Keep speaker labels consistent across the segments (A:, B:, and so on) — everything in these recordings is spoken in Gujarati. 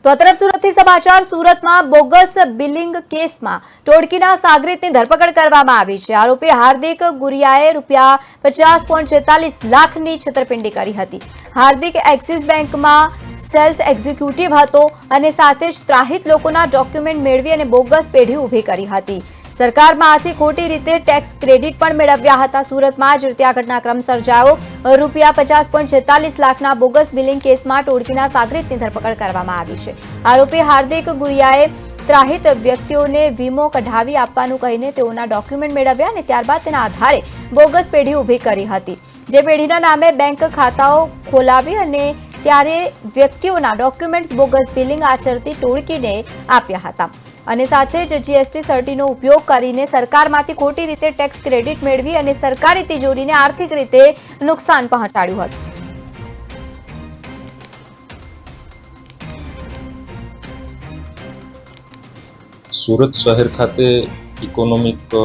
A: તો આ તરફ સુરતથી સમાચાર સુરતમાં બોગસ બિલિંગ કેસમાં ટોળકીના સાગરીતની ધરપકડ કરવામાં આવી છે। આરોપી હાર્દિક ગુરિયાએ ₹50.46 લાખની છેતરપિંડી કરી હતી। હાર્દિક એક્સિસ બેંકમાં સેલ્સ એક્ઝિક્યુટિવ હતો અને સાથે જ ત્રાહિત લોકોના ડોક્યુમેન્ટ મેળવી અને બોગસ પેઢી ઊભી કરી હતી। સરકારમાંથી ખોટી રીતે ટેક્સ ક્રેડિટ પણ મેળવ્યા હતા। સુરતમાં જ રીતે આ ઘટનાક્રમ સર્જાયો। ₹50.46 લાખના બોગસ બિલિંગ કેસમાં ટોળકીના સાગરીતની ધરપકડ કરવામાં આવી છે। આરોપી હાર્દિક ગુરિયાએ ત્રાહિત વ્યક્તિઓને વીમો કઢાવી આપવાનું કહીને તેઓના ડોક્યુમેન્ટ મેળવ્યા અને ત્યારબાદ તેના આધારે બોગસ પેઢી ઊભી કરી હતી, જે પેઢીના નામે બેંક ખાતાઓ ખોલાવી અને ત્યારે વ્યક્તિઓના ડોક્યુમેન્ટ્સ બોગસ બિલિંગ આચરતી ટોળકીને આપ્યા હતા અને સાથે જ જીએસટી સર્ટીનો ઉપયોગ કરીને સરકારમાંથી ખોટી રીતે ટેક્સ ક્રેડિટ મેળવી અને સરકારી તિજોરીને આર્થિક રીતે નુકસાન પહોંચાડ્યું હતું।
B: સુરત શહેર ખાતે ઇકોનોમિક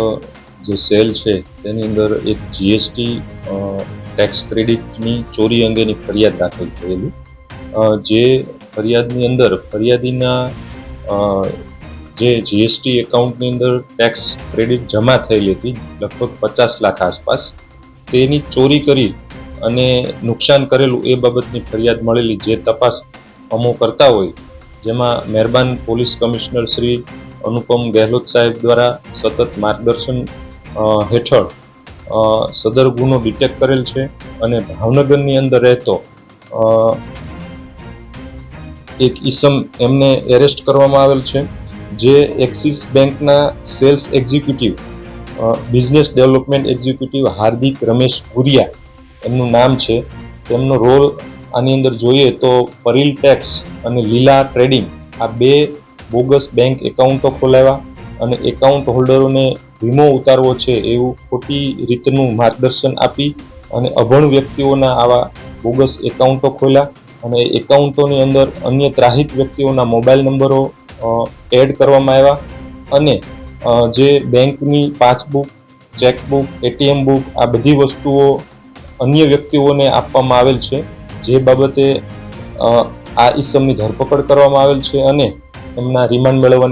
B: જે સેલ છે તેની અંદર એક જીએસટી ટેક્સ ક્રેડિટની ચોરી અંગેની ફરિયાદ દાખલ થયેલી, જે ફરિયાદની અંદર ફરિયાદીના જે જીએસટી એકાઉન્ટની અંદર ટેક્સ ક્રેડિટ જમા થયેલી હતી લગભગ 50 લાખ આસપાસ, તેની ચોરી કરી અને નુકસાન કરેલું એ બાબતની ફરિયાદ મળેલી, જે તપાસ અમો કરતા હોય જેમાં મહેરબાન પોલીસ કમિશનર શ્રી અનુપમ ગેહલોત સાહેબ દ્વારા સતત માર્ગદર્શન હેઠળ સદર ગુનો ડિટેક્ટ કરેલ છે અને ભાવનગરની અંદર રહેતો એક ઈસમ એમને એરેસ્ટ કરવામાં આવેલ છે, જે એક્સિસ બેંકના sales executive business development executive Hardik Ramesh Guriya એમનું નામ છે। તેમનો રોલ આની અંદર જોઈએ તો પરિલ ટેક્સ અને લીલા ટ્રેડિંગ આ બે બોગસ બેંક એકાઉન્ટો ખોલાવ્યા અને એકાઉન્ટ હોલ્ડરોને વીમો ઉતારવો છે એવું ખોટી રીતનું માર્ગદર્શન આપી અને અભણ વ્યક્તિઓના આવા બોગસ એકાઉન્ટો ખોલ્યા અને એકાઉન્ટોની અંદર અન્ય ત્રાહિત વ્યક્તિઓના મોબાઈલ નંબરો એડ કરવામાં આવ્યા અને જે બેંકની પાસબુક, ચેકબુક, એટીએમ બુક આ બધી વસ્તુઓ અન્ય વ્યક્તિઓને આપવામાં આવેલ છે, જે બાબતે આ ઈસમની ધરપકડ કરવામાં આવેલ છે અને એમના રિમાન્ડ મેળવવાની